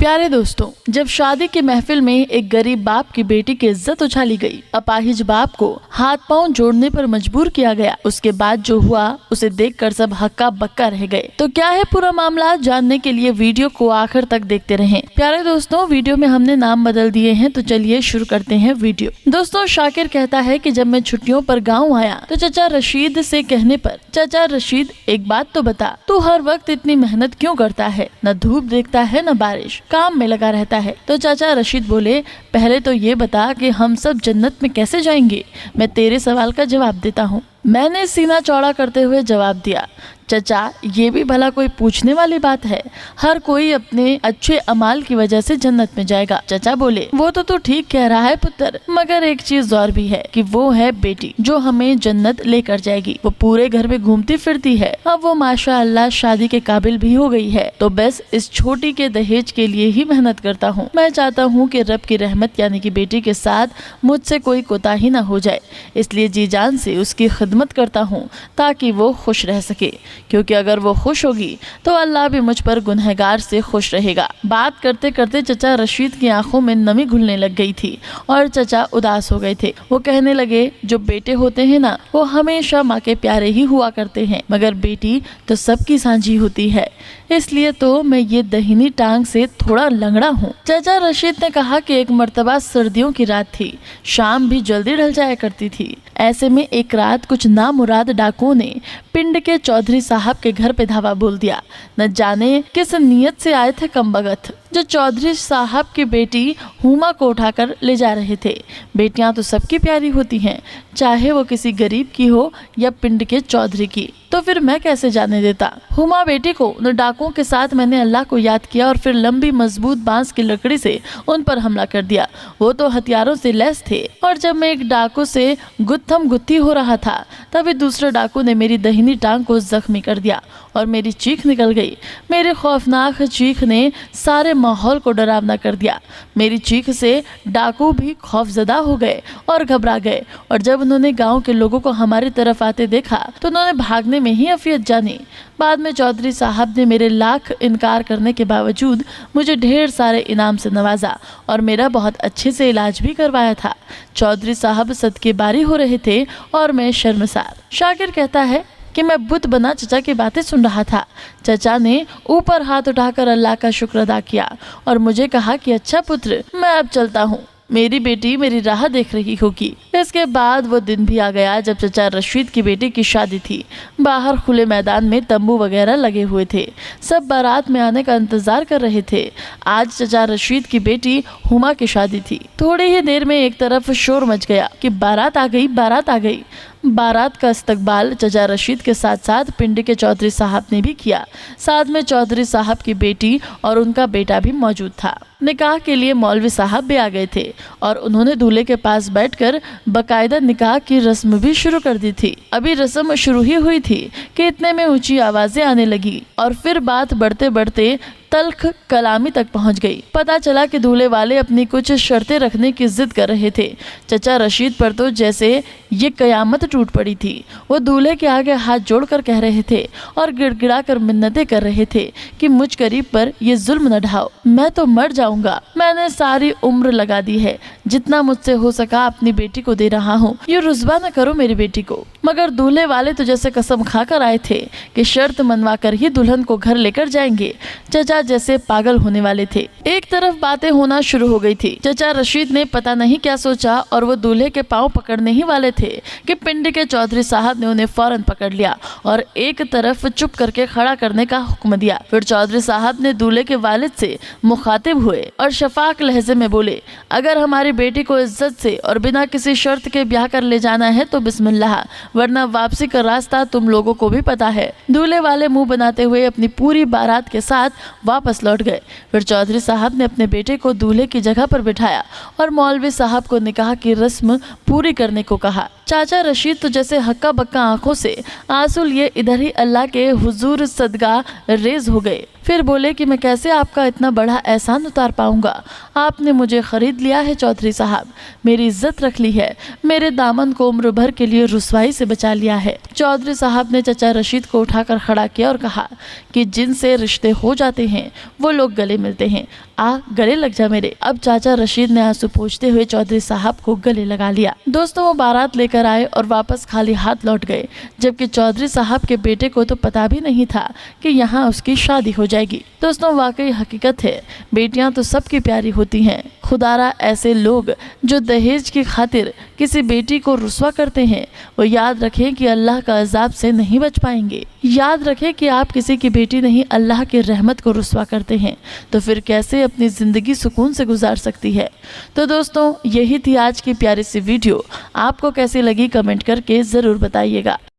प्यारे दोस्तों, जब शादी की महफिल में एक गरीब बाप की बेटी की इज्जत उछाली गई, अपाहिज बाप को हाथ पांव जोड़ने पर मजबूर किया गया, उसके बाद जो हुआ उसे देखकर सब हक्का बक्का रह गए। तो क्या है पूरा मामला, जानने के लिए वीडियो को आखिर तक देखते रहें। प्यारे दोस्तों, वीडियो में हमने नाम बदल दिए हैं, तो चलिए शुरू करते हैं वीडियो। दोस्तों, शाकिर कहता है कि जब मैं छुट्टियों पर गाँव आया तो चाचा रशीद से कहने पर, चाचा रशीद एक बात तो बता, तू हर वक्त इतनी मेहनत क्यों करता है, न धूप देखता है न बारिश, काम में लगा रहता है। तो चाचा रशीद बोले, पहले तो ये बता कि हम सब जन्नत में कैसे जाएंगे। मैं तेरे सवाल का जवाब देता हूँ। मैंने सीना चौड़ा करते हुए जवाब दिया, चाचा ये भी भला कोई पूछने वाली बात है, हर कोई अपने अच्छे अमाल की वजह से जन्नत में जाएगा। चाचा बोले, वो तो तू ठीक कह रहा है पुत्र, मगर एक चीज और भी है कि वो है बेटी जो हमें जन्नत लेकर जाएगी। वो पूरे घर में घूमती फिरती है, अब वो माशाअल्लाह शादी के काबिल भी हो गई है। तो बस इस छोटी के दहेज के लिए ही मेहनत करता हूँ। मैं चाहता हूँ कि रब की रहमत यानी कि बेटी के साथ मुझसे कोई कोताही न हो जाए, इसलिए जी जान से उसकी खिदमत करता हूँ ताकि वो खुश रह सके, क्योंकि अगर वो खुश होगी तो अल्लाह भी मुझ पर गुनहगार से खुश रहेगा। बात करते करते चाचा रशीद की आंखों में नमी घुलने लग गई थी और चाचा उदास हो गए थे। वो कहने लगे, जो बेटे होते हैं ना, वो हमेशा माँ के प्यारे ही हुआ करते हैं, मगर बेटी तो सबकी सांझी होती है, इसलिए तो मैं ये दहीनी टांग से थोड़ा लंगड़ा हूँ। चाचा रशीद ने कहा कि एक मर्तबा सर्दियों की रात थी, शाम भी जल्दी ढल जाया करती थी। ऐसे में एक रात कुछ नामुराद डाकुओं ने पिंड के चौधरी साहब के घर पे धावा बोल दिया। न जाने किस नीयत से आए थे कमबख्त, जो चौधरी साहब की बेटी हुमा को उठाकर ले जा रहे थे। बेटियां तो सबकी प्यारी होती हैं, चाहे वो किसी गरीब की हो या पिंड के चौधरी की, तो फिर मैं कैसे जाने देता। हुमा बेटी को उन डाकुओं के साथ मैंने अल्लाह को याद किया और फिर लंबी मजबूत बांस की लकड़ी से उन पर हमला कर दिया। वो तो हथियारों से लैस थे और जब मैं एक डाकू से गुत्थम गुत्थी हो रहा था, तभी दूसरे डाकू ने मेरी दहिनी टांग को जख्मी कर दिया और मेरी चीख निकल गई। मेरे खौफनाक चीख ने सारे माहौल को डरावना कर दिया। मेरी चीख से डाकू भी खौफजदा हो गए और घबरा गए, और जब उन्होंने गांव के लोगों को हमारी तरफ आते देखा तो उन्होंने भागने में ही अफियत जानी। बाद में चौधरी साहब ने मेरे लाख इनकार करने के बावजूद मुझे ढेर सारे इनाम से नवाजा और मेरा बहुत अच्छे से इलाज भी करवाया था। चौधरी साहब सदके बारी हो रहे थे और मैं शर्मसार। शाकिर कहता है कि मैं बुत बना चचा की बातें सुन रहा था। चचा ने ऊपर हाथ उठाकर अल्लाह का शुक्र अदा किया और मुझे कहा कि अच्छा पुत्र, मैं अब चलता हूँ, मेरी बेटी मेरी राह देख रही होगी। इसके बाद वो दिन भी आ गया जब चाचा रशीद की बेटी की शादी थी। बाहर खुले मैदान में तंबू वगैरह लगे हुए थे, सब बारात में आने का इंतजार कर रहे थे। आज चाचा रशीद की बेटी हुमा की शादी थी। थोड़ी ही देर में एक तरफ शोर मच गया कि बारात आ गई, बारात आ गई। बारात का इस्तकबाल चाचा रशीद के साथ साथ पिंड के चौधरी साहब ने भी किया। साथ में चौधरी साहब की बेटी और उनका बेटा भी मौजूद था। निकाह के लिए मौलवी साहब भी आ गए थे और उन्होंने दूल्हे के पास बैठकर बकायदा निकाह की रस्म भी शुरू कर दी थी। अभी रस्म शुरू ही हुई थी कि इतने में ऊंची आवाजें आने लगी और फिर बात बढ़ते बढ़ते तल्ख कलामी तक पहुंच गई। पता चला कि दूल्हे वाले अपनी कुछ शर्तें रखने की जिद कर रहे थे। चाचा रशीद पर तो जैसे ये कयामत टूट पड़ी थी। वो दूल्हे के आगे हाथ जोड़कर कह रहे थे और गिड़गिड़ा कर मिन्नतें कर रहे थे कि मुझ गरीब पर ये जुल्म न ढाओ, मैं तो मर जाऊंगा। मैंने सारी उम्र लगा दी है, जितना मुझसे हो सका अपनी बेटी को दे रहा हूँ, ये रुस्वा न करो मेरी बेटी को। मगर दूल्हे वाले तो जैसे कसम खाकर आए थे कि शर्त मनवा कर ही दुल्हन को घर लेकर जाएंगे। चाचा जैसे पागल होने वाले थे। एक तरफ बातें होना शुरू हो गई थी। चाचा रशीद ने पता नहीं क्या सोचा और वो दूल्हे के पांव पकड़ने ही वाले थे कि पिंड के चौधरी साहब ने उन्हें फौरन पकड़ लिया और एक तरफ चुप करके खड़ा करने का हुक्म दिया। फिर चौधरी साहब ने दूल्हे के वालिद से मुखातिब हुए और शफाक लहजे में बोले, अगर हमारी बेटी को इज्जत से और बिना किसी शर्त के ब्याह कर ले जाना है तो बिस्मिल्लाह, वरना वापसी का रास्ता तुम लोगों को भी पता है। दूल्हे वाले मुंह बनाते हुए अपनी पूरी बारात के साथ वापस लौट गए। फिर चौधरी साहब ने अपने बेटे को दूल्हे की जगह पर बिठाया और मौलवी साहब को निकाह की रस्म पूरी करने को कहा। चाचा रशीद तो जैसे हक्का बक्का आंखों से आंसू लिए इधर ही अल्लाह के हुजूर सदका रेज हो गए। फिर बोले कि मैं कैसे आपका इतना बड़ा एहसान उतार पाऊंगा। आपने मुझे खरीद लिया है चौधरी साहब, मेरी इज्जत रख ली है, मेरे दामन को उम्र भर के लिए रुसवाई से बचा लिया है। चौधरी साहब ने चाचा रशीद को उठाकर खड़ा किया और कहा कि जिनसे रिश्ते हो जाते हैं वो लोग गले मिलते हैं, आ गले लग जा मेरे। अब चाचा रशीद ने आंसू पोंछते हुए चौधरी साहब को गले लगा लिया। दोस्तों, वो बारात लेकर आए और वापस खाली हाथ लौट गए, जबकि चौधरी साहब के बेटे को तो पता भी नहीं था कि यहाँ उसकी शादी हो जाएगी। दोस्तों, वाकई हकीकत है, बेटियां तो सबकी प्यारी होती हैं। खुदारा ऐसे लोग जो दहेज की खातिर किसी बेटी को रुस्वा करते हैं, वो याद रखें कि अल्लाह का अजाब से नहीं बच पाएंगे। याद रखें कि आप किसी की बेटी नहीं, अल्लाह की रहमत को रुस्वा करते हैं, तो फिर कैसे अपनी ज़िंदगी सुकून से गुजार सकती है। तो दोस्तों, यही थी आज की प्यारी सी वीडियो। आपको कैसी लगी कमेंट करके ज़रूर बताइएगा।